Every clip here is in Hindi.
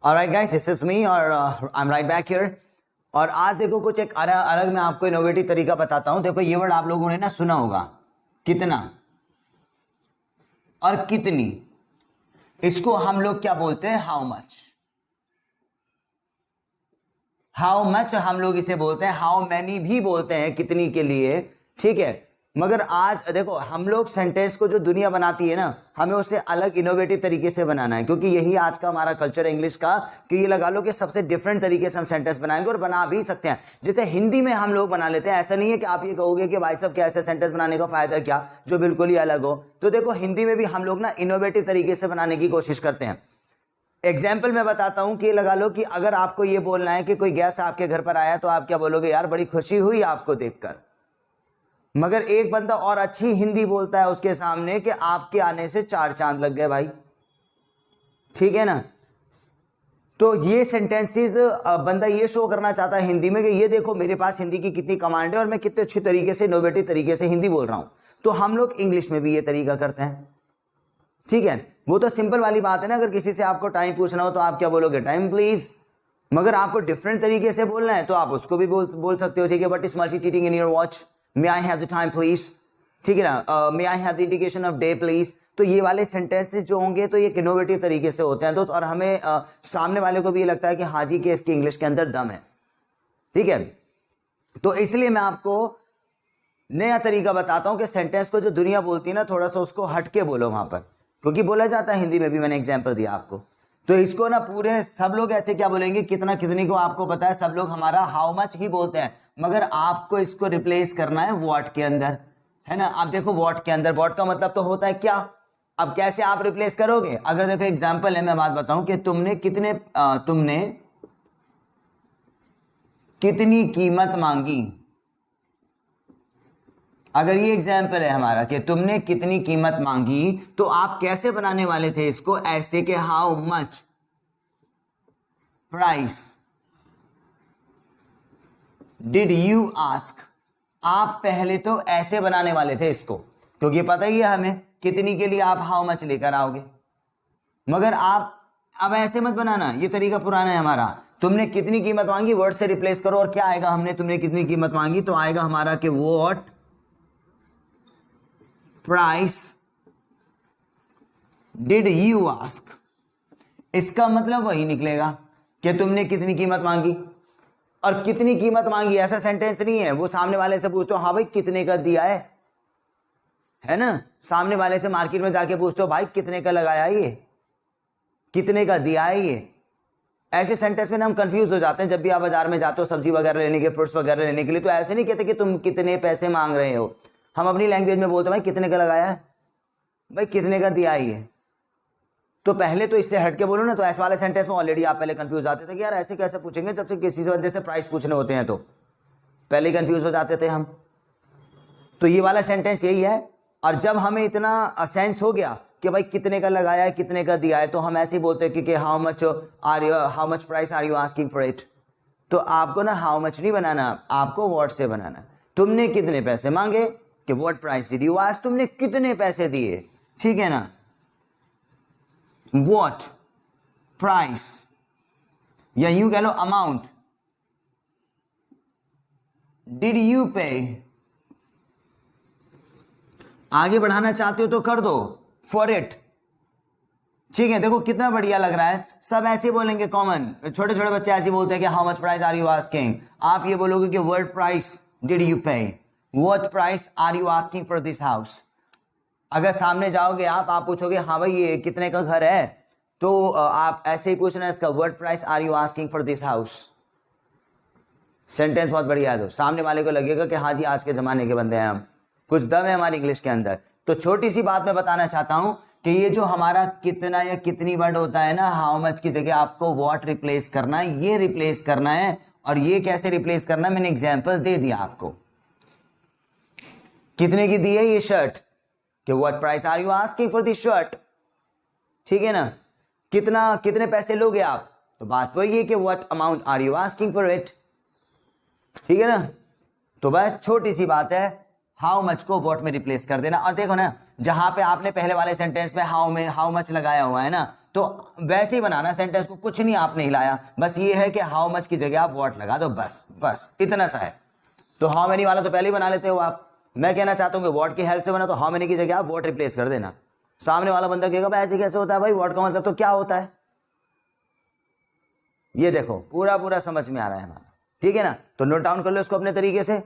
Alright guys, this is me और I am right back here. और आज देखो कुछ एक अलग मैं आपको इनोवेटिव तरीका बताता हूं। देखो ये वर्ड आप लोगों ने ना सुना होगा, कितना और कितनी। इसको हम लोग क्या बोलते हैं? How much. हाउ मच हम लोग इसे बोलते हैं, हाउ मैनी भी बोलते हैं कितनी के लिए, ठीक है। मगर आज देखो हम लोग सेंटेंस को जो दुनिया बनाती है ना, हमें उसे अलग इनोवेटिव तरीके से बनाना है, क्योंकि यही आज का हमारा कल्चर है इंग्लिश का कि ये लगा लो कि सबसे डिफरेंट तरीके से हम सेंटेंस बनाएंगे और बना भी सकते हैं। जैसे हिंदी में हम लोग बना लेते हैं, ऐसा नहीं है कि आप ये कहोगे कि भाई साहब क्या ऐसे सेंटेंस बनाने का फायदा क्या जो बिल्कुल ही अलग हो। तो देखो हिंदी में भी हम लोग ना इनोवेटिव तरीके से बनाने की कोशिश करते हैं। एग्जाम्पल मैं बताता हूं कि लगा लो कि अगर आपको ये बोलना है कि कोई गेस्ट आपके घर पर आया तो आप क्या बोलोगे? यार बड़ी खुशी हुई आपको देखकर। मगर एक बंदा और अच्छी हिंदी बोलता है उसके सामने कि आपके आने से 4 चांद लग गए भाई, ठीक है ना। तो ये सेंटेंसेस बंदा ये शो करना चाहता है हिंदी में कि ये देखो मेरे पास हिंदी की कितनी कमांड है और मैं कितने अच्छे तरीके से इनोवेटिव तरीके से हिंदी बोल रहा हूं। तो हम लोग इंग्लिश में भी ये तरीका करते हैं, ठीक है। वो तो सिंपल वाली बात है ना, अगर किसी से आपको टाइम पूछना हो तो आप क्या बोलोगे? Time please. मगर आपको डिफरेंट तरीके से बोलना है तो आप उसको भी बोल सकते हो, ठीक है। But is multi tasking in your watch, may I have the time please, ठीक है ना। May I have the indication of day please. तो ये वाले सेंटेंसेस जो होंगे तो ये इनोवेटिव तरीके से होते हैं दोस्त, और हमें सामने वाले को भी ये लगता है कि हाँ जी कि इसकी इंग्लिश के अंदर दम है, ठीक है। तो इसलिए मैं आपको नया तरीका बताता हूं कि सेंटेंस को जो दुनिया बोलती है ना, थोड़ा सा उसको हटके बोलो वहां पर, क्योंकि बोला जाता है हिंदी में भी, मैंने एग्जाम्पल दिया आपको। तो इसको ना पूरे सब लोग ऐसे क्या बोलेंगे? कितना कितनी को आपको पता है, सब लोग हमारा हाउ मच ही बोलते हैं, मगर आपको इसको रिप्लेस करना है व्हाट के अंदर, है ना। आप देखो व्हाट के अंदर, व्हाट का मतलब तो होता है क्या। अब कैसे आप रिप्लेस करोगे? अगर देखो एग्जाम्पल है, मैं बात बताऊं कि तुमने कितनी कीमत मांगी। अगर ये एग्जाम्पल है हमारा कि तुमने कितनी कीमत मांगी, तो आप कैसे बनाने वाले थे इसको? ऐसे कि how much price did you ask. आप पहले तो ऐसे बनाने वाले थे इसको, क्योंकि पता ही है हमें कितनी के लिए आप हाउ मच लेकर आओगे। मगर आप अब ऐसे मत बनाना, ये तरीका पुराना है हमारा। तुमने कितनी कीमत मांगी वर्ड से रिप्लेस करो, और क्या आएगा? हमने तुमने कितनी कीमत मांगी, तो आएगा हमारा कि what price did you ask. इसका मतलब वही निकलेगा कि तुमने कितनी कीमत मांगी। और कितनी कीमत मांगी ऐसा सेंटेंस नहीं है, वो सामने वाले से पूछते हो हाँ भाई कितने का दिया है ना। सामने वाले से मार्केट में जाके पूछते हो भाई कितने का लगाया ये, कितने का दिया है ये। ऐसे सेंटेंस में ना हम कंफ्यूज हो जाते हैं। जब भी आप बाजार में जाते हो सब्जी वगैरह लेने के, फ्रूट्स वगैरह लेने के लिए, तो ऐसे नहीं कहते कि तुम कितने पैसे मांग रहे हो। हम अपनी लैंग्वेज में बोलते हैं भाई कितने का लगाया है, भाई कितने का दिया है ये। तो पहले तो इससे हट के बोलो ना। तो ऐसे वाले सेंटेंस में ऑलरेडी आप पहले कंफ्यूज आते थे कि यार ऐसे कैसे पूछेंगे, जब से किसी बंदे से प्राइस पूछने होते हैं तो पहले ही कंफ्यूज हो जाते थे हम। तो ये वाला सेंटेंस यही है। और जब हमें इतना सेंस हो गया कि भाई कितने का लगाया है, कितने का दिया है, तो हम ऐसे ही बोलते हैं कि how much price are you asking for it. तो आपको ना हाउ मच नहीं बनाना, आपको व्हाट से बनाना। तुमने कितने पैसे मांगे कि what price did you ask, तुमने कितने पैसे दिए, ठीक है ना। व्हाट प्राइस, या यूं कह लो अमाउंट, डिड यू पे। आगे बढ़ाना चाहते हो तो कर दो फॉर इट, ठीक है। देखो कितना बढ़िया लग रहा है। सब ऐसे बोलेंगे कॉमन, छोटे छोटे बच्चे ऐसे बोलते हैं कि how much price are you asking. आप ये बोलोगे कि what price did you pay, what price are you asking for this house. अगर सामने जाओगे आप पूछोगे हाँ भाई ये कितने का घर है, तो आप ऐसे ही पूछना इसका, what price are you asking for this house. Sentence बहुत बढ़िया है। तो सामने वाले को लगेगा कि हाँ जी आज के जमाने के बंदे हैं हम, कुछ दम है हमारी इंग्लिश के अंदर। तो छोटी सी बात मैं बताना चाहता हूं कि ये जो हमारा कितना या कितनी वर्ड होता है ना, हाउ मच की जगह आपको व्हाट रिप्लेस करना है, ये रिप्लेस करना है। और ये कैसे रिप्लेस करना है मैंने एग्जाम्पल दे दिया आपको। कितने की दी है ये शर्ट, कि what price are you asking for this shirt, ठीक है ना। कितने पैसे लोगे आप, तो बात वही है कि what amount are you asking for it, ठीक है ना। तो बस छोटी सी बात है, हाउ मच को व्हाट में रिप्लेस कर देना। और देखो ना, जहां पे आपने पहले वाले सेंटेंस में हाउ मच लगाया हुआ है ना, तो वैसे ही बनाना सेंटेंस को, कुछ नहीं आपने हिलाया, बस ये है कि हाउ मच की जगह आप व्हाट लगा दो, बस बस इतना सा है। तो हाउ मेनी वाला तो पहले ही बना लेते हो आप, मैं कहना चाहता हूँ कि व्हाट की हेल्प से बना, तो हाउ मेनी की जगह आप व्हाट रिप्लेस कर देना। सामने वाला बंदा कहेगा भाई ऐसे कैसे होता है भाई, व्हाट का मतलब तो क्या होता है। ये देखो पूरा पूरा समझ में आ रहा है हमारा, ठीक है ना। तो नोट डाउन कर लो इसको अपने तरीके से,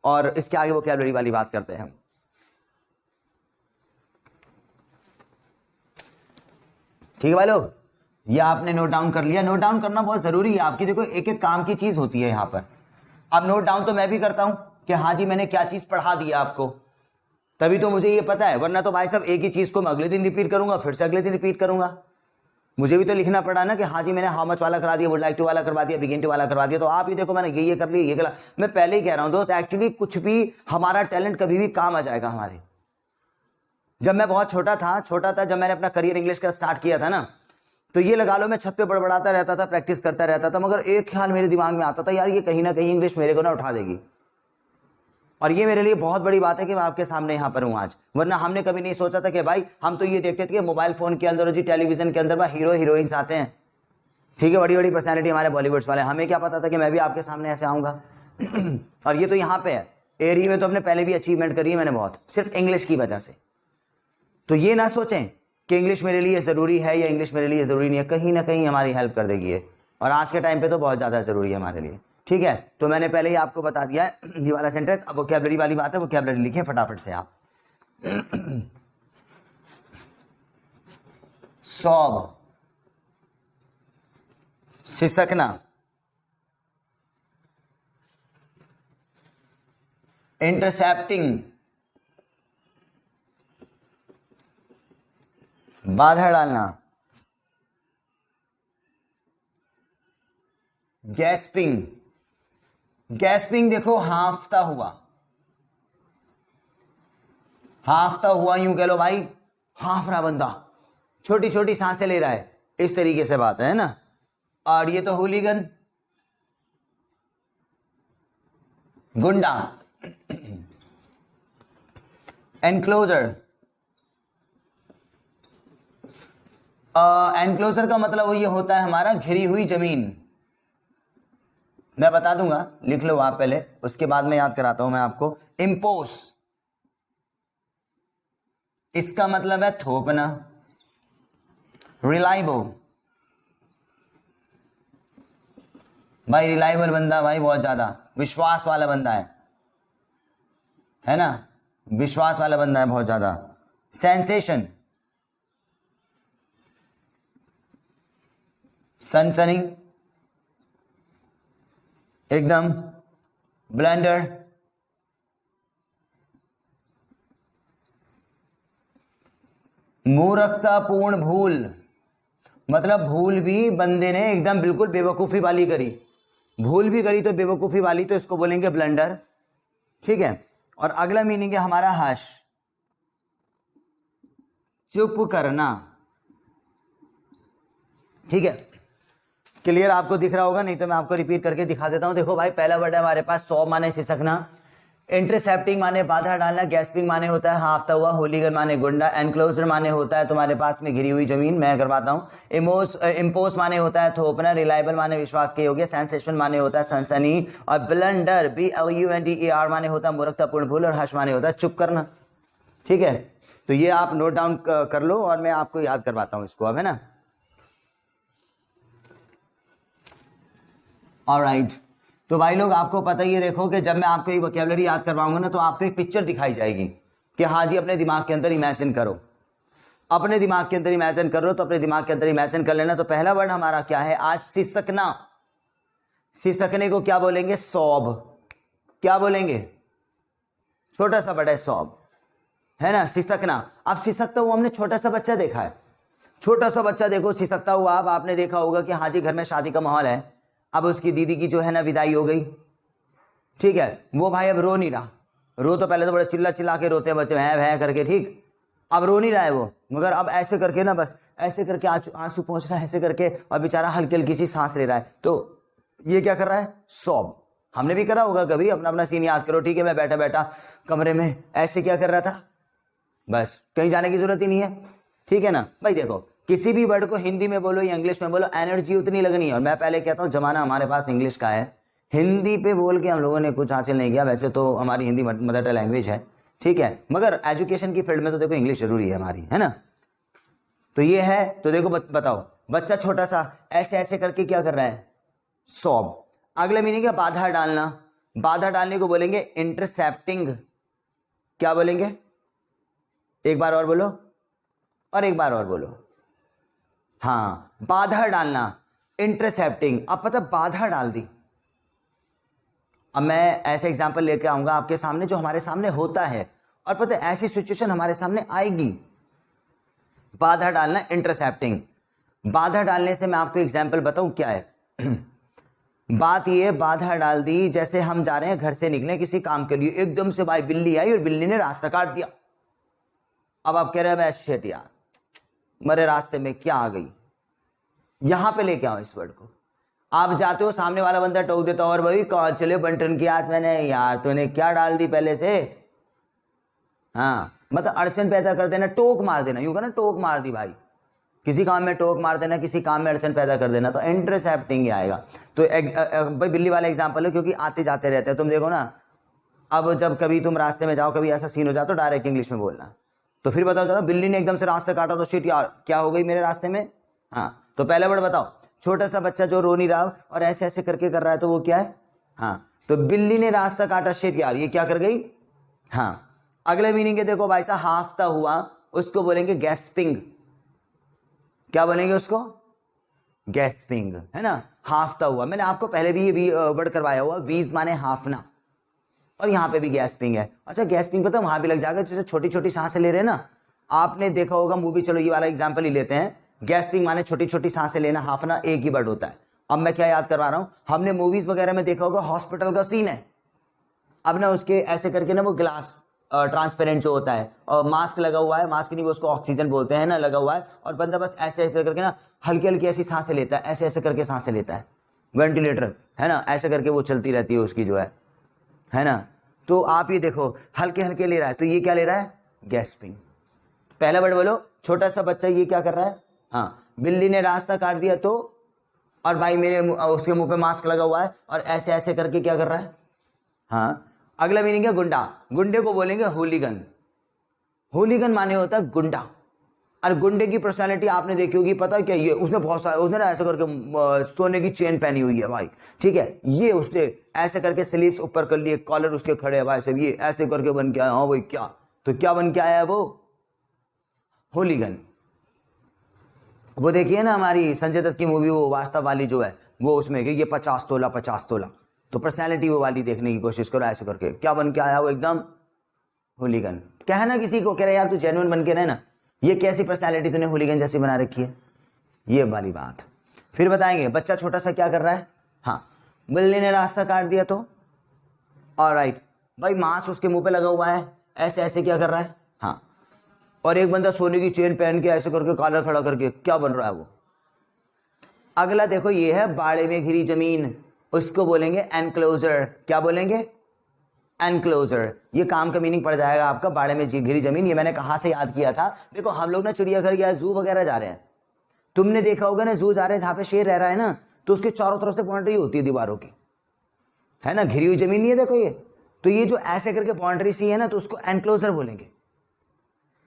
और इसके आगे वोकैबुलरी वाली बात करते हैं हम। ठीक है भाई लोग, ये आपने नोट डाउन कर लिया। नोट डाउन करना बहुत जरूरी है आपकी, देखो एक एक काम की चीज होती है यहाँ पर। अब नोट डाउन तो मैं भी करता हूं कि हाँ जी मैंने क्या चीज पढ़ा दिया आपको, तभी तो मुझे ये पता है, वरना तो भाई साहब एक ही चीज को मैं अगले दिन रिपीट करूंगा, फिर से अगले दिन रिपीट करूंगा। मुझे भी तो लिखना पड़ा ना कि हाँ जी मैंने हाउ मच वाला करा दिया, वुड लाइक टू वाला करवा दिया, बिगिन टू वाला करवा दिया। तो आप ही देखो मैंने ये कर लिया, ये करा। मैं पहले ही कह रहा हूं दोस्त, एक्चुअली कुछ भी हमारा टैलेंट कभी भी काम आ जाएगा हमारे। जब मैं बहुत छोटा था, जब मैंने अपना करियर इंग्लिश का स्टार्ट किया था ना, तो ये लगा लो मैं छत पे बड़बड़ाता रहता था, प्रैक्टिस करता रहता था, मगर एक ख्याल मेरे दिमाग में आता था, यार ये कहीं ना कहीं इंग्लिश मेरे को ना उठा देगी। और ये मेरे लिए बहुत बड़ी बात है कि मैं आपके सामने यहाँ पर हूँ आज, वरना हमने कभी नहीं सोचा था कि भाई, हम तो ये देखते थे कि मोबाइल फोन के अंदर और जी टेलीविजन के अंदर हीरो हीरोइंस आते हैं, ठीक है, बड़ी बड़ी पर्सनैलिटी हमारे बॉलीवुड्स वाले, हमें क्या पता था कि मैं भी आपके सामने ऐसे आऊँगा। और ये तो यहाँ पे है, एरी में तो अपने पहले भी अचीवमेंट करी है मैंने बहुत, सिर्फ इंग्लिश की वजह से। तो ये ना सोचें कि इंग्लिश मेरे लिए ज़रूरी है या इंग्लिश मेरे लिए ज़रूरी नहीं है, कहीं ना कहीं हमारी हेल्प कर देगी ये, और आज के टाइम पे तो बहुत ज़्यादा ज़रूरी है हमारे लिए, ठीक है। तो मैंने पहले ही आपको बता दिया है ये वाला सेंटेंस। अब वोकैबुलरी वाली बात है, वोकैबुलरी लिखें फटाफट से आप। सौब, सिसकना, इंटरसेप्टिंग, बाधा डालना, गैस्पिंग। गैस्पिंग देखो हांफता हुआ, हांफता हुआ यूं कह लो भाई, हांफ रहा बंदा, छोटी छोटी सांसें ले रहा है, इस तरीके से बात है ना। और ये तो हुलीगन, गुंडा, एनक्लोजर। एनक्लोजर का मतलब ये होता है हमारा घिरी हुई जमीन। मैं बता दूंगा, लिख लो आप पहले, उसके बाद में याद कराता हूं मैं आपको। इम्पोज, इसका मतलब है थोपना। रिलायबल, भाई रिलायबल बंदा, भाई बहुत ज्यादा विश्वास वाला बंदा है ना, विश्वास वाला बंदा है बहुत ज्यादा। सेंसेशन, सनसनी, एकदम। ब्लेंडर, मूर्खतापूर्ण भूल, मतलब भूल भी बंदे ने एकदम बिल्कुल बेवकूफी वाली करी, भूल भी करी तो बेवकूफी वाली, तो इसको बोलेंगे ब्लंडर, ठीक है। और अगला मीनिंग है हमारा हश, चुप करना, ठीक है। क्लियर आपको दिख रहा होगा, नहीं तो मैं आपको रिपीट करके दिखा देता हूं। देखो भाई, पहला वर्ड है हमारे पास सौब माने सिसकना, इंटरसेप्टिंग माने बाधा डालना, गैस्पिंग माने होता है हाफता हुआ, होलीगन माने गुंडा, एनक्लोजर माने होता है तुम्हारे पास में घिरी हुई जमीन, मैं करवाता हूँ। इम्पोज माने होता है थोपना, रिलायबल माने विश्वास के योग्य, सेंसेशन माने होता है सनसनी, और ब्लंडर BLUNDER माने होता है मूर्खतापूर्ण भूल, और हश माने होता है चुप करना, ठीक है। तो ये आप नोट डाउन कर लो और मैं आपको याद करवाता हूँ इसको अब, है ना। ऑलराइट, तो भाई लोग आपको पता ही है, देखो कि जब मैं आपको ये वोकैबुलरी याद करवाऊंगा ना, तो आपको एक पिक्चर दिखाई जाएगी कि हाँ जी अपने दिमाग के अंदर इमेजिन करो, अपने दिमाग के अंदर इमेजिन करो, तो अपने दिमाग के अंदर इमेजिन कर लेना। तो पहला वर्ड हमारा क्या है आज, सिसकना। सिसकने को क्या बोलेंगे, सौब। क्या बोलेंगे, छोटा सा वर्ड है सौब, है ना, सिसकना। अब सिसकता हुआ हमने छोटा सा बच्चा देखा है, छोटा सा बच्चा देखो सिसकता हुआ, अब आपने देखा होगा कि हाँ जी घर में शादी का माहौल है, अब उसकी दीदी की जो है ना विदाई हो गई, ठीक है। वो भाई अब रो नहीं रहा, रो तो पहले तो बड़े चिल्ला चिल्ला के रोते हैं बच्चे, भैं भैं करके, ठीक। अब रो नहीं रहा है वो, मगर अब ऐसे करके ना, बस ऐसे करके आंसू पहुंच रहा है ऐसे करके, और बेचारा हल्की हल्की सी सांस ले रहा है। तो ये क्या कर रहा है, सौब। हमने भी करा होगा कभी, अपना अपना सीन याद करो, ठीक है। मैं बैठा बैठा कमरे में ऐसे क्या कर रहा था, बस कहीं जाने की जरूरत ही नहीं है, ठीक है ना भाई। देखो किसी भी वर्ड को हिंदी में बोलो या इंग्लिश में बोलो, एनर्जी उतनी लगनी है। और मैं पहले कहता हूँ जमाना हमारे पास इंग्लिश का है, हिंदी पे बोल के हम लोगों ने कुछ हासिल नहीं किया। वैसे तो हमारी हिंदी मदर लैंग्वेज है, ठीक है, मगर एजुकेशन की फील्ड में तो देखो इंग्लिश जरूरी है हमारी, है ना। तो ये है, तो देखो बताओ, बच्चा छोटा सा ऐसे ऐसे करके क्या कर रहा है, सॉब। अगला मीनिंग है बाधा डालना। बाधा डालने को बोलेंगे इंटरसेप्टिंग। क्या बोलेंगे, एक बार और बोलो, और एक बार और बोलो। हाँ, बाधा डालना, इंटरसेप्टिंग। अब पता बाधा डाल दी। अब मैं ऐसे एग्जांपल लेके आऊंगा आपके सामने जो हमारे सामने होता है, और पता है ऐसी सिचुएशन हमारे सामने आएगी। बाधा डालना, इंटरसेप्टिंग। बाधा डालने से मैं आपको एग्जांपल बताऊं क्या है। बात ये, बाधा डाल दी, जैसे हम जा रहे हैं घर से निकले किसी काम के लिए, एकदम से भाई बिल्ली आई और बिल्ली ने रास्ता काट दिया। अब आप कह रहे हैं शिट यार, मेरे रास्ते में क्या आ गई, यहां पे लेके आओ इस वर्ड को। आप जाते हो, सामने वाला बंदा टोक देता और भाई कहाँ चले बंटन की, आज मैंने यार तूने क्या डाल दी पहले से। हाँ, मतलब अड़चन पैदा कर देना, टोक मार देना, यूं ना, टोक मार दी भाई, किसी काम में टोक मार देना, किसी काम में अड़चन पैदा कर देना, तो इंटरसेप्टिंग आएगा। तो भाई बिल्ली वाला एग्जांपल है क्योंकि आते जाते रहते हैं, तुम देखो ना। अब जब कभी तुम रास्ते में जाओ, कभी ऐसा सीन हो जाए तो डायरेक्ट इंग्लिश में बोलना। तो फिर बताओ जरा, बिल्ली ने एकदम से रास्ता काटा तो शिट यार क्या हो गई मेरे रास्ते में। हाँ, तो पहले वर्ड बताओ, छोटा सा बच्चा जो रो नहीं रहा और ऐसे ऐसे करके कर रहा है, तो वो क्या है। हाँ, तो बिल्ली ने रास्ता काटा, शिट यार ये क्या कर गई। हाँ, अगले मीनिंग है, देखो भाई साहब, हाफता हुआ, उसको बोलेंगे गैस्पिंग। क्या बोलेंगे उसको, गैस्पिंग, है ना, हाफता हुआ। मैंने आपको पहले भी ये वर्ड करवाया हुआ, वीज माने हाफना, और यहाँ पे भी गैस्पिंग है। अच्छा, गैस्पिंग पता वहां भी लग जाएगा, जैसे छोटी छोटी सांसें ले रहे हैं ना, आपने देखा होगा मूवी, चलो ये वाला एग्जांपल ही लेते हैं। गैस्पिंग माने छोटी छोटी सांसें लेना, हाफना एक ही वर्ड होता है। अब मैं क्या याद करवा रहा हूं, हमने मूवीज वगैरह में देखा होगा, हॉस्पिटल का सीन है, अब ना उसके ऐसे करके ना वो ग्लास ट्रांसपेरेंट जो होता है, और मास्क लगा हुआ है, मास्क नहीं वो उसको ऑक्सीजन बोलते हैं ना, लगा हुआ है, और बंदा बस ऐसे ऐसे करके ना हल्की हल्की ऐसी सांसें लेता है, ऐसे ऐसे करके सांसें लेता है, वेंटिलेटर है ना, ऐसे करके वो चलती रहती है उसकी जो है ना। तो आप ये देखो, हल्के हल्के ले रहा है, तो ये क्या ले रहा है, गैस्पिंग। पहला वर्ड बोलो, छोटा सा बच्चा ये क्या कर रहा है। हाँ, बिल्ली ने रास्ता काट दिया तो, और भाई मेरे उसके मुंह पे मास्क लगा हुआ है और ऐसे ऐसे करके क्या कर रहा है। हाँ, अगला मीनिंग है गुंडा। गुंडे को बोलेंगे होलीगन। होलीगन माने होता है गुंडा। और गुंडे की पर्सनालिटी आपने देखी होगी, पता है क्या, ये उसने बहुत सारा, उसने ना ऐसे करके सोने की चेन पहनी हुई है भाई, ठीक है, ये उसने ऐसे करके स्लीव्स ऊपर कर लिए, कॉलर उसके खड़े है भाई सब, ये ऐसे करके बन के आया। हाँ भाई क्या, तो क्या बन के आया है वो, होलीगन। वो देखिए ना हमारी संजय दत्त की मूवी वो वास्तव वाली जो है, वो उसमें कि ये 50 तोला 50 तोला, तो पर्सनैलिटी वो वाली देखने की कोशिश करो, ऐसे करके क्या बन के आया वो, एकदम होलीगन। कहना किसी को, कह रहे यार तू जेन्युइन बन के रहे ना, ये कैसी पर्सनैलिटी तूने होलीगन जैसी बना रखी है, ये वाली बात। फिर बताएंगे बच्चा छोटा सा क्या कर रहा है। हाँ, बिल्ली ने रास्ता काट दिया तो, ऑलराइट, भाई मांस उसके मुंह पे लगा हुआ है, ऐसे ऐसे क्या कर रहा है। हाँ, और एक बंदा सोने की चेन पहन के ऐसे करके कॉलर खड़ा करके क्या बन रहा है वो। अगला देखो, ये है बाड़े में घिरी जमीन, उसको बोलेंगे एनक्लोजर। क्या बोलेंगे, एनक्लोजर। ये काम का मीनिंग पड़ जाएगा आपका, बाड़े में घिरी जमीन। ये मैंने कहां से याद किया था, देखो हम लोग ना चिड़ियाघर या जू वगैरह जा रहे हैं, तुमने देखा होगा ना, जू जा रहे हैं जहां पे शेर रह रहा है ना, तो उसके चारों तरफ से बाउंड्री होती है दीवारों की, है ना, घिरी हुई जमीन नहीं है, देखो ये, तो ये जो ऐसे करके बाउंड्री सी है ना, तो उसको एनक्लोजर बोलेंगे,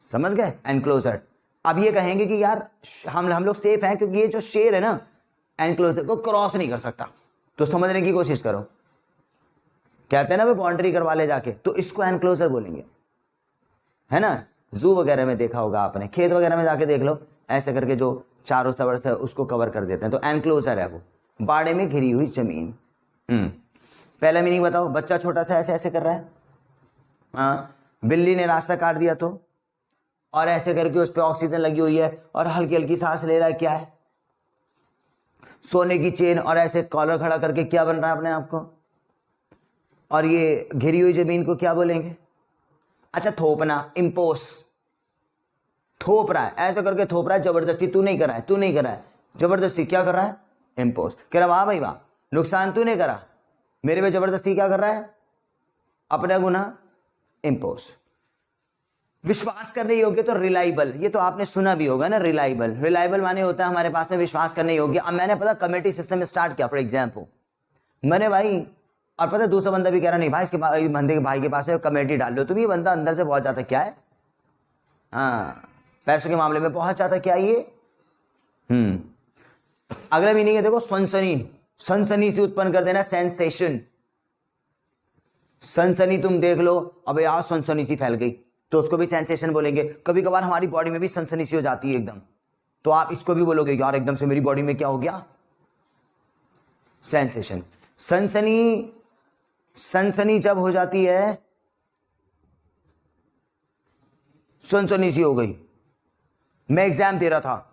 समझ गए, एनक्लोजर। अब ये कहेंगे कि यार हम लोग सेफ हैं क्योंकि ये जो शेर है ना, एनक्लोजर को क्रॉस नहीं कर सकता, तो समझने की कोशिश करो, कहते हैं ना वे बाउंड्री करवा ले जाके, तो इसको एनक्लोजर बोलेंगे, है ना। जू वगैरह में देखा होगा आपने, खेत वगैरह में जाके देख लो, ऐसे करके जो चारों तरफ से उसको कवर कर देते हैं, तो एनक्लोजर है वो, बाड़े में घिरी हुई जमीन। पहला मीनिंग बताओ, बच्चा छोटा सा ऐसे ऐसे कर रहा है। हाँ, बिल्ली ने रास्ता काट दिया तो, और ऐसे करके उस पर ऑक्सीजन लगी हुई है और हल्की हल्की सांस ले रहा है, क्या है, सोने की चेन, और ऐसे कॉलर खड़ा करके क्या बन रहा है अपने आप को, और ये घिरी हुई जमीन को क्या बोलेंगे। अच्छा, थोपना, इम्पोस, थोप रहा है, ऐसे करके थोप रहा है जबरदस्ती, तू नहीं कर रहा है, तू नहीं कर रहा है, जबरदस्ती क्या कर रहा है, इम्पोस। कह रहा वाह भाई वाह, नुकसान तू नहीं करा, मेरे पे जबरदस्ती क्या कर रहा है, अपना गुना, इम्पोस। विश्वास करने योग्य तो रिलायबल, ये तो आपने सुना भी होगा ना, रिलायबल। रिलायबल माने होता है हमारे पास में विश्वास करने योग्य। अब मैंने पता कमेटी सिस्टम स्टार्ट किया फॉर एग्जाम्पल, मैंने भाई, और पता दूसरा बंदा भी कह रहा नहीं भाई इसके बंदे के भाई के पास में कमेटी डाल लो, तो ये बंदा अंदर से बहुत जाता क्या है, हाँ पैसों के मामले में बहुत जाता क्या ये। अगला मीनिंग है देखो सनसनी, सनसनी से उत्पन्न कर देना सेंसेशन। सनसनी तुम देख लो, अबे यार सनसनी सी फैल गई, तो उसको भी सेंसेशन बोलेंगे। कभी कभार हमारी बॉडी में भी सनसनी सी हो जाती है एकदम, तो आप इसको भी बोलोगे यार एकदम से मेरी बॉडी में क्या हो गया, सेंसेशन। सनसनी, सनसनी जब हो जाती है, सनसनी सी हो गई। मैं एग्जाम दे रहा था,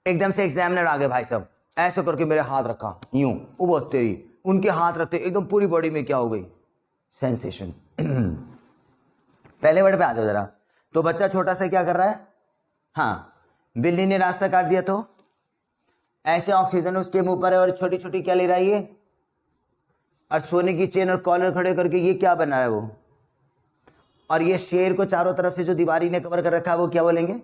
एकदम से एग्जामिनर आ गए भाई साहब, ऐसे करके मेरे हाथ रखा यूं, वो बहुत तेरी, उनके हाथ रखते एकदम पूरी बॉडी में क्या हो गई, सेंसेशन। पहले वर्ड पे आ जाओ जरा। तो बच्चा छोटा सा क्या कर रहा है, हाँ बिल्ली ने रास्ता काट दिया, तो ऐसे ऑक्सीजन उसके मुंह पर है और छोटी छोटी क्या ले रहा है ये, और सोने की चेन और कॉलर खड़े करके ये क्या बना है वो, और ये शेर को चारों तरफ से जो दीवारी ने कवर कर रखा है वो क्या बोलेंगे,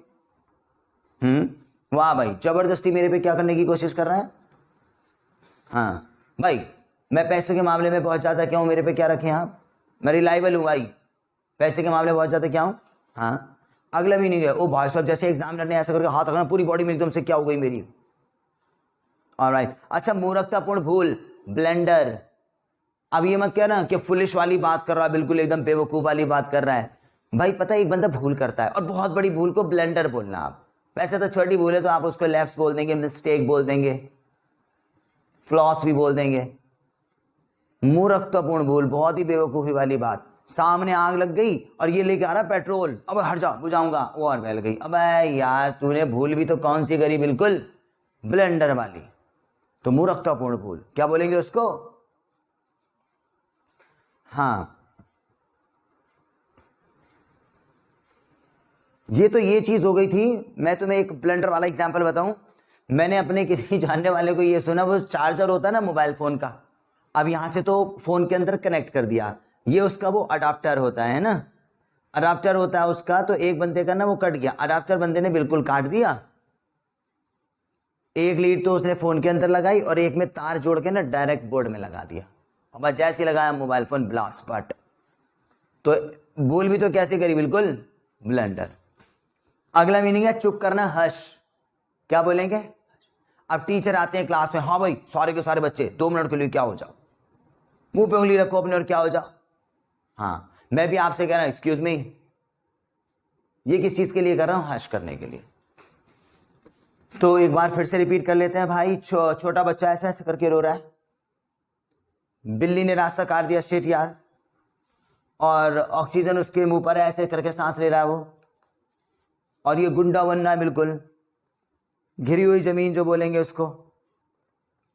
वाह भाई जबरदस्ती मेरे पे क्या करने की कोशिश कर रहा है। हाँ भाई मैं पैसों के मामले में बहुत ज्यादा क्या हूं, मेरे पे क्या रखे आप, मैं रिलायबल हूं भाई, पैसे के मामले में बहुत ज्यादा क्या हूं। हाँ अगला भी नहीं है, ओ भाई साहब जैसे एग्जामिनर ने ऐसा करके हाथ रखना पूरी बॉडी में एकदम से क्या हो गई मेरी। ऑलराइट, अच्छा मूर्खतापूर्ण भूल, ब्लेंडर। अब ये मत कहना कि फुलिश वाली बात कर रहा है, बिल्कुल एकदम बेवकूफ वाली बात कर रहा है भाई। पता है एक बंदा भूल करता है और बहुत बड़ी भूल को ब्लेंडर बोलना, आप वैसे तो छोटी भूल है तो आप उसको लैप्स बोल देंगे, मिस्टेक बोल देंगे, फ्लॉस भी बोल देंगे। मूर्खतापूर्ण भूल, बहुत ही बेवकूफी वाली बात। सामने आग लग गई और ये लेके आ रहा पेट्रोल, अब हट जा बुझाऊंगा, वो और फैल गई। अब यार तूने भूल भी तो कौन सी करी, बिल्कुल ब्लेंडर वाली। तो मूर्खतापूर्ण भूल क्या बोलेंगे उसको, हाँ ये तो ये चीज हो गई थी। मैं तुम्हें एक ब्लेंडर वाला एग्जांपल बताऊं, मैंने अपने किसी जानने वाले को ये सुना, वो चार्जर होता है ना मोबाइल फोन का, अब यहां से तो फोन के अंदर कनेक्ट कर दिया, ये उसका वो अडाप्टर होता है ना, अडाप्टर होता है उसका, तो एक बंदे का ना वो कट गया अडाप्टर, बंदे ने बिल्कुल काट दिया। एक लीड तो उसने फोन के अंदर लगाई और एक में तार जोड़ के ना डायरेक्ट बोर्ड में लगा दिया, अब जैसे लगाया मोबाइल फोन ब्लास्ट पट। तो भूल भी तो कैसे करी, बिल्कुल ब्लेंडर। अगला मीनिंग है चुप करना, हश। क्या बोलेंगे, अब टीचर आते हैं क्लास में, हाँ भाई सारे के सारे बच्चे 2 मिनट के लिए क्या हो जाओ, मुंह पे उंगली रखो अपने और क्या हो जाओ। हाँ मैं भी आपसे कह रहा हूं एक्सक्यूज मी, ये किस चीज के लिए कर रहा हूं, हश करने के लिए। तो एक बार फिर से रिपीट कर लेते हैं भाई। छोटा बच्चा ऐसा ऐसे करके रो रहा है, बिल्ली ने रास्ता काट दिया, शिट यार, और ऑक्सीजन उसके मुंह पर है, ऐसे करके सांस ले रहा है वो, और ये गुंडा बनना है बिल्कुल, घिरी हुई जमीन जो बोलेंगे उसको,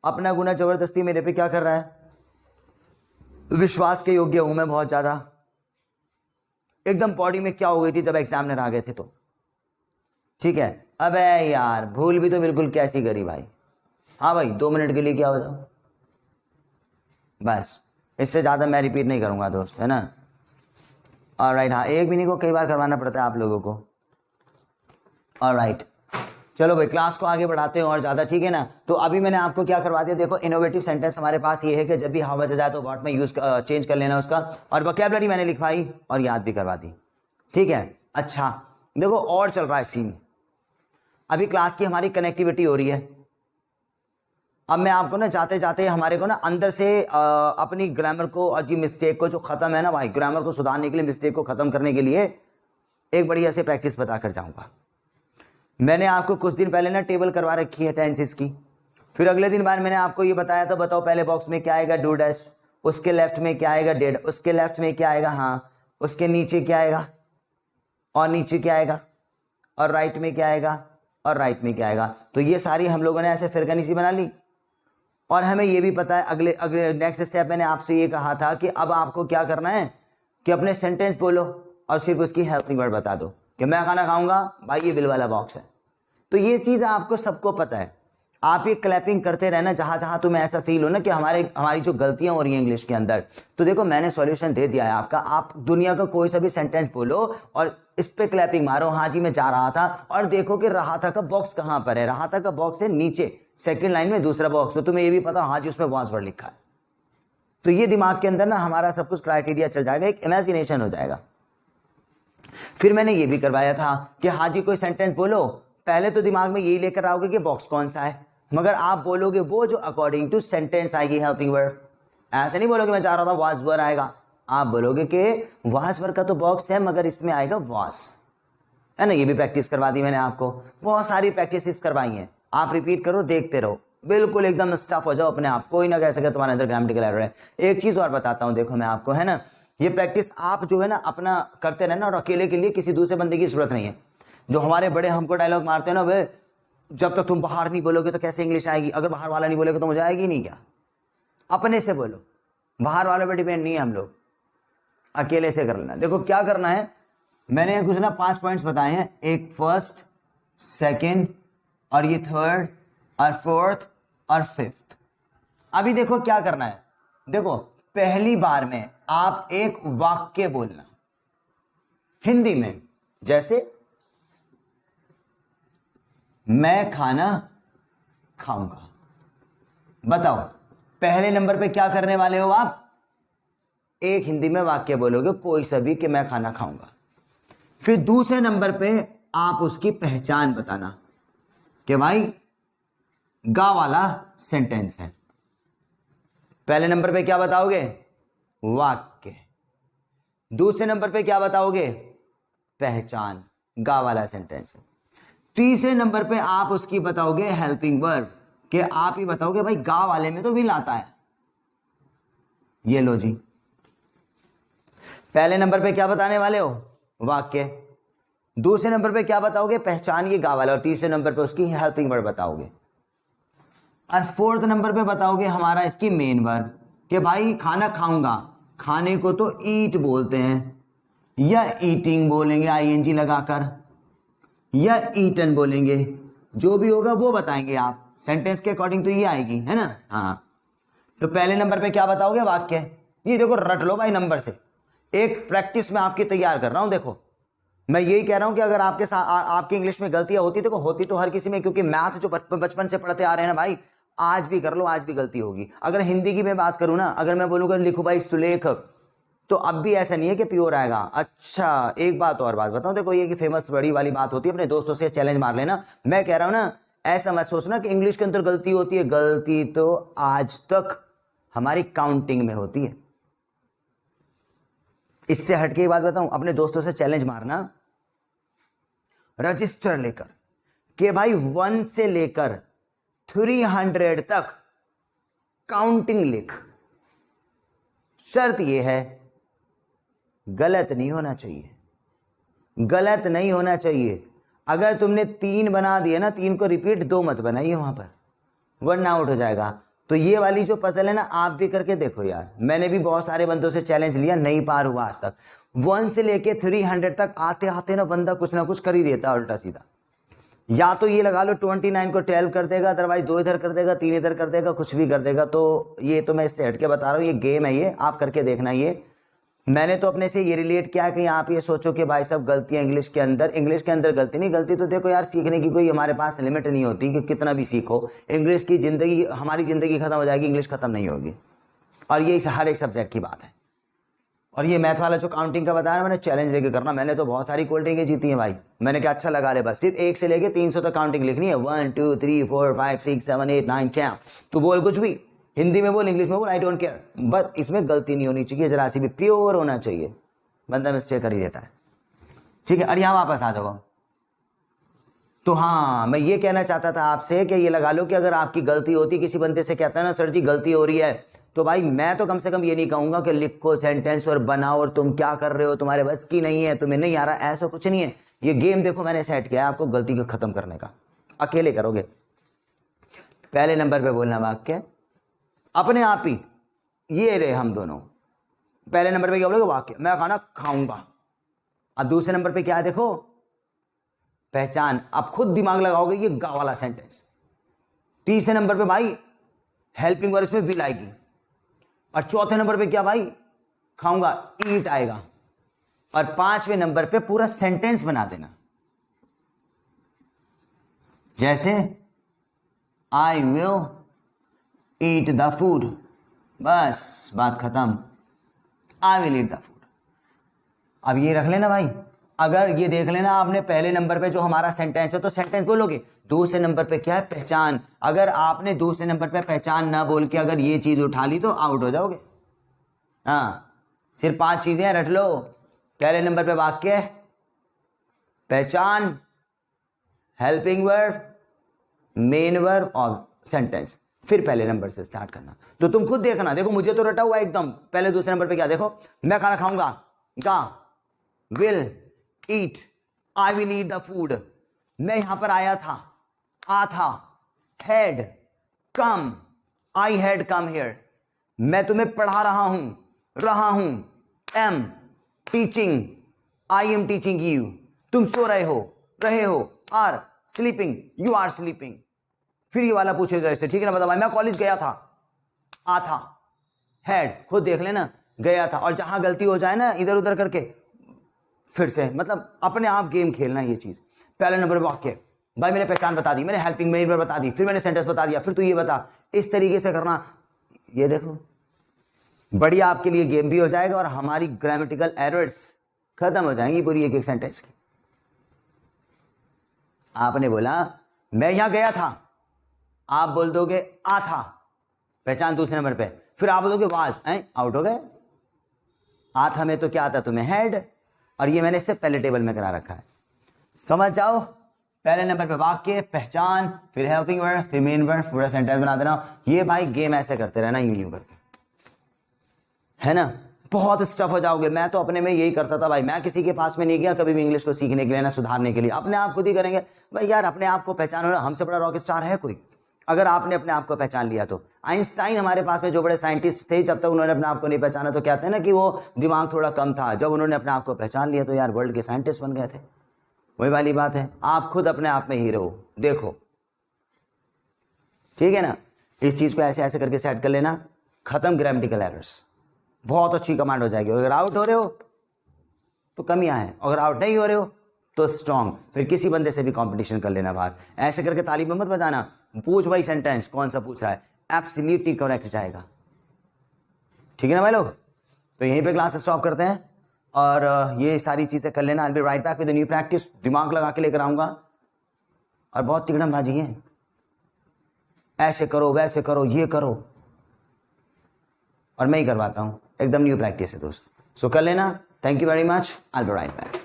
अपना गुना जबरदस्ती मेरे पे क्या कर रहा है, विश्वास के योग्य हूं मैं बहुत ज्यादा। एकदम बॉडी में क्या हो गई थी जब एग्जामिनर आ गए थे तो, ठीक है। अबे यार भूल भी तो बिल्कुल कैसी करी भाई, हाँ भाई 2 मिनट के लिए क्या हो जाओ, बस इससे ज्यादा मैं रिपीट नहीं करूंगा दोस्त, है ना। ऑलराइट, हाँ एक भी नहीं को कई बार करवाना पड़ता है आप लोगों को। ऑलराइट चलो भाई क्लास को आगे बढ़ाते हैं और ज्यादा, ठीक है ना। तो अभी मैंने आपको क्या करवा दिया, देखो इनोवेटिव सेंटेंस हमारे पास ये है कि जब भी हाउ बचा जाए तो व्हाट में यूज चेंज कर लेना उसका, और वोकैबुलरी मैंने लिखवाई और याद भी करवा दी, ठीक है। अच्छा देखो और चल रहा है सीन, अभी क्लास की हमारी कनेक्टिविटी हो रही है। अब मैं आपको ना जाते जाते हमारे को ना अंदर से अपनी ग्रामर को और जी मिस्टेक को जो खत्म है ना भाई, ग्रामर को सुधारने के लिए, मिस्टेक को खत्म करने के लिए एक बढ़िया से प्रैक्टिस बता कर जाऊंगा। मैंने आपको कुछ दिन पहले ना टेबल करवा रखी है टेंसेस की, फिर अगले दिन बाद मैंने आपको ये बताया तो बताओ पहले बॉक्स में क्या आएगा, डू डैश, उसके लेफ्ट में क्या आएगा, डेड, उसके लेफ्ट में क्या आएगा, हाँ, उसके नीचे क्या आएगा, और नीचे क्या आएगा, और राइट में क्या आएगा, और राइट में क्या आएगा। तो ये सारी हम लोगों ने ऐसे फिरकनी सी बना ली। और हमें ये भी पता है अगले अगले नेक्स्ट स्टेप मैंने आपसे ये कहा था कि अब आपको क्या करना है कि अपने सेंटेंस बोलो और सिर्फ उसकी हेल्पिंग वर्ड बता दो कि मैं खाना खाऊंगा भाई, ये बिल वाला बॉक्स है। तो ये चीज आपको सबको पता है, आप ये क्लैपिंग करते रहना जहां जहां तुम्हें ऐसा फील हो ना कि हमारी जो गलतियां हो रही हैं इंग्लिश के अंदर। तो देखो मैंने सॉल्यूशन दे दिया है आपका, आप दुनिया का कोई सा भी सेंटेंस बोलो और इस पे क्लैपिंग मारो, हाँ जी मैं जा रहा था, और देखो कि रहा था का बॉक्स कहां पर है। रहा था का बॉक्स है नीचे सेकंड लाइन में दूसरा बॉक्स, तो तुम्हें ये भी पता हाँ जी उसमें वॉज वर्ड लिखा है। तो ये दिमाग के अंदर ना हमारा सब कुछ क्राइटेरिया चल जाएगा, एक इमेजिनेशन हो जाएगा। फिर मैंने ये भी करवाया था कि हाँ जी कोई सेंटेंस बोलो, पहले तो दिमाग में यही लेकर आओगे कि बॉक्स कौन सा है, मगर आप बोलोगे वो जो अकॉर्डिंग टू सेंटेंस आएगी हेल्पिंग वर्ड। ऐसे नहीं बोलोगे मैं चाह रहा था वाज वर आएगा, आप बोलोगे कि वाज वर का तो बॉक्स है मगर इसमें आएगा वाज, है ना। ये भी प्रैक्टिस करवा दी मैंने आपको, बहुत सारी प्रैक्टिस करवाई हैं। आप रिपीट करो, देखते रहो, बिल्कुल एकदम स्टफ हो जाओ अपने आप, कोई ना कह सके तुम्हारे अंदर ग्रामेटिकल एरर है। एक चीज और बताता हूं, देखो मैं आपको, है ना, ये प्रैक्टिस आप जो है ना अपना करते रहना, और अकेले के लिए किसी दूसरे बंदे की जरूरत नहीं है। जो हमारे बड़े हमको डायलॉग मारते हैं ना, वे जब तक तुम बाहर नहीं बोलोगे तो कैसे इंग्लिश आएगी, अगर बाहर वाला नहीं बोलेगा तो मुझे आएगी नहीं क्या। अपने से बोलो, बाहर वालों पर डिपेंड नहीं है हम लोग, अकेले से कर लेना। देखो क्या करना है, मैंने कुछ ना 5 पॉइंट्स बताए हैं, एक फर्स्ट, सेकंड, और ये थर्ड और फोर्थ और फिफ्थ। अभी देखो क्या करना है, देखो पहली बार में आप एक वाक्य बोलना हिंदी में, जैसे मैं खाना खाऊंगा। बताओ पहले नंबर पे क्या करने वाले हो आप, एक हिंदी में वाक्य बोलोगे कोई सा भी कि मैं खाना खाऊंगा। फिर दूसरे नंबर पे आप उसकी पहचान बताना कि भाई गा वाला सेंटेंस है। पहले नंबर पे क्या बताओगे, वाक्य। दूसरे नंबर पे क्या बताओगे, पहचान, गा वाला सेंटेंस है। तीसरे नंबर पे आप उसकी बताओगे हेल्पिंग वर्ब, कि आप ही बताओगे भाई गा वाले में तो विल आता है। ये लो जी, पहले नंबर पे क्या बताने वाले हो, वाक्य। दूसरे नंबर पे क्या बताओगे, पहचान, ये गा वाला, और तीसरे नंबर पे उसकी हेल्पिंग वर्ब बताओगे। और फोर्थ नंबर पे बताओगे हमारा इसकी मेन वर्ब, कि भाई खाना खाऊंगा, खाने को तो ईट बोलते हैं, या ईटिंग बोलेंगे आईएनजी लगाकर, या ईटन बोलेंगे, जो भी होगा वो बताएंगे आप, सेंटेंस के अकॉर्डिंग तो ये आएगी, है ना। हाँ, तो पहले नंबर पे क्या बताओगे, वाक्य। ये देखो रट लो भाई नंबर से, एक प्रैक्टिस में आपकी तैयार कर रहा हूं। देखो मैं यही कह रहा हूं कि अगर आपके साथ आपकी इंग्लिश में गलतियां होती, देखो होती तो हर किसी में, क्योंकि मैथ जो बचपन से पढ़ते आ रहे हैं ना भाई, आज भी कर लो, आज भी गलती होगी। अगर हिंदी की मैं बात करूं ना, अगर मैं बोलूंगा लिखो भाई सुलेख, तो अब भी ऐसा नहीं है कि प्योर आएगा। अच्छा एक बात और बात बताऊं, देखो ये कि फेमस बड़ी वाली बात होती है, अपने दोस्तों से चैलेंज मार लेना। मैं कह रहा हूं ना, ऐसा मत सोचना कि इंग्लिश के अंदर गलती होती है, गलती तो आज तक हमारी काउंटिंग में होती है। इससे हटके एक बात बताऊं, अपने दोस्तों से चैलेंज मारना रजिस्टर लेकर कि भाई 1 से लेकर 300 तक काउंटिंग लिख। शर्त यह है गलत नहीं होना चाहिए, गलत नहीं होना चाहिए। अगर तुमने 3 बना दिया ना, 3 को रिपीट 2 मत बनाइए वहां पर, वरना आउट हो जाएगा। तो ये वाली जो पजल है ना, आप भी करके देखो यार, मैंने भी बहुत सारे बंदों से चैलेंज लिया, नहीं पार हुआ आज तक। 1 से लेके 300 तक आते आते ना बंदा कुछ ना कुछ कर ही देता उल्टा सीधा। या तो ये लगा लो 29 को 12 कर देगा, अदरवाइज 2 इधर कर देगा, 3 इधर कर देगा, कुछ भी कर देगा। तो ये तो मैं इससे हटके बता रहा हूँ, ये गेम है, ये आप करके देखना। ये मैंने तो अपने से ये रिलेट किया कि आप ये सोचो कि भाई साहब गलतियां इंग्लिश के अंदर गलती नहीं। गलती तो देखो यार, सीखने की कोई हमारे पास लिमिट नहीं होती कि कितना भी सीखो। इंग्लिश की जिंदगी, हमारी जिंदगी खत्म हो जाएगी, इंग्लिश खत्म नहीं होगी। और ये हर एक सब्जेक्ट की बात है। और ये मैथ वाला जो काउंटिंग का बताया मैंने, चैलेंज लेके करना। मैंने तो बहुत सारी कोल्ड ड्रिंकें जीती हैं भाई, मैंने क्या अच्छा लगा ले, बस सिर्फ 1 से लेके 300 तक काउंटिंग लिखनी है। 1 2 3 4 5 6 7 8 9 10। तो बोल कुछ भी, हिंदी में बोल, इंग्लिश में बोल, आई डोंट केयर, बस इसमें गलती नहीं होनी चाहिए, जरा सी भी प्योर होना चाहिए। बंदा मिस्टेक कर ही देता है, ठीक है। और यहाँ वापस आ जाओ। तो हाँ, मैं ये कहना चाहता था आपसे कि ये लगा लो कि अगर आपकी गलती होती, किसी बंदे से कहता है ना सर जी गलती हो रही है, तो भाई मैं तो कम से कम ये नहीं कहूंगा कि लिखो सेंटेंस और बनाओ और तुम क्या कर रहे हो, तुम्हारे बस की नहीं है, तुम्हें नहीं आ रहा, ऐसा कुछ नहीं है। ये गेम देखो मैंने सेट किया है आपको गलती को खत्म करने का, अकेले करोगे। पहले नंबर पे बोलना वाक्य अपने आप ही, ये रहे हम दोनों। पहले नंबर पे क्या बोलोगे, वाक्य, मैं खाना खाऊंगा। अब दूसरे नंबर पे क्या है, देखो पहचान। आप खुद दिमाग लगाओगे, ये गा वाला सेंटेंस। तीसरे नंबर पे भाई हेल्पिंग वर्ब, इसमें विल आएगी। और चौथे नंबर पे क्या भाई, खाऊंगा, ईट आएगा। और पांचवें नंबर पे पूरा सेंटेंस बना देना, जैसे आई विल ईट द फूड, बस बात खत्म, आई विल ईट द फूड। अब ये रख लेना भाई, अगर ये देख लेना आपने पहले नंबर पे जो हमारा सेंटेंस है तो सेंटेंस बोलोगे, दूसरे नंबर पे क्या है, पहचान। अगर आपने दूसरे नंबर पे पहचान ना बोल के अगर ये चीज उठा ली तो आउट हो जाओगे। हाँ, सिर्फ 5 चीजें रट लो। पहले नंबर पे वाक्य, पहचान, हेल्पिंग वर्ब, मेन वर्ब और सेंटेंस, फिर पहले नंबर से स्टार्ट करना। तो तुम खुद देखना, देखो मुझे तो रटा हुआ एकदम। पहले दूसरे नंबर पे क्या, देखो मैं खाना खाऊंगा, गा, will eat, I will eat the food, मैं यहां पर आया था, आ था, had come, I had come here, मैं तुम्हें पढ़ा रहा हूं, am teaching, I am teaching you, तुम सो रहे हो, are sleeping, you are sleeping. फिर ये वाला पूछेगा इससे, ठीक है ना, बता भाई मैं कॉलेज गया था, आ था, हैड, खुद देख लेना, गया था। और जहां गलती हो जाए ना इधर उधर करके, फिर से मतलब अपने आप गेम खेलना ये चीज। पहले नंबर पर वाक्य, भाई मैंने पहचान बता दी, मैंने हेल्पिंग मेन वर्ब बता दी, फिर मैंने सेंटेंस बता दिया, फिर तू ये बता, इस तरीके से करना। ये देखो बढ़िया आपके लिए गेम भी हो जाएगा और हमारी ग्रामेटिकल एरर्स खत्म हो जाएंगी पूरी एक एक सेंटेंस की। आपने बोला मैं यहां गया था, आप बोल दोगे आ था, पहचान दूसरे नंबर पे, फिर आप बोलोगे वाज, आउट हो गए। आ था में तो क्या आता तुम्हें, हेड, और ये मैंने इससे पहले टेबल में करा रखा है, समझ जाओ। पहले नंबर पे वाक्य, पहचान, फिर हेल्पिंग वर्ब, फिर मेन वर्ब, पूरा सेंटेंस बना देना। ये भाई गेम ऐसे करते रहना यूं करके, है ना, बहुत स्टफ हो जाओगे। मैं तो अपने में यही करता था भाई, मैं किसी के पास में नहीं गया कभी भी इंग्लिश को सीखने के लिए ना सुधारने के लिए, अपने आप खुद ही करेंगे भाई। यार अपने आप को पहचानो ना, हमसे बड़ा रॉक स्टार है कोई? अगर आपने अपने आप को पहचान लिया तो आइंस्टाइन हमारे पास में जो बड़े साइंटिस्ट थे, जब तक उन्होंने अपने आप को नहीं पहचाना तो कहते हैं ना कि वो दिमाग थोड़ा कम था। जब उन्होंने अपने आप को पहचान लिया तो यार वर्ल्ड के साइंटिस्ट बन गए थे। वही वाली बात है, आप खुद अपने आप में हीरो हो, देखो, ठीक है ना। इस चीज को ऐसे ऐसे करके सेट कर लेना, खत्म ग्रामेटिकल एरर्स, बहुत अच्छी कमांड हो जाएगी। अगर आउट हो रहे हो तो कमियां हैं, अगर आउट नहीं हो रहे हो तो स्ट्रॉन्ग, फिर किसी बंदे से भी कंपटीशन कर लेना बाहर। ऐसे करके ताली में मत बजाना, पूछ भाई सेंटेंस कौन सा पूछ रहा है, एब्सोल्युटली करेक्ट जाएगा, ठीक है ना भाई लोग। तो यहीं पे क्लास स्टॉप करते हैं और ये सारी चीजें कर लेना। I will be right back with new practice, दिमाग लगा के लेकर आऊंगा और बहुत तिगड़मबाजी है, ऐसे करो वैसे करो ये करो, और मैं ही करवाता हूं, एकदम न्यू प्रैक्टिस है दोस्त। सो कर लेना, thank you very much, I will be right back.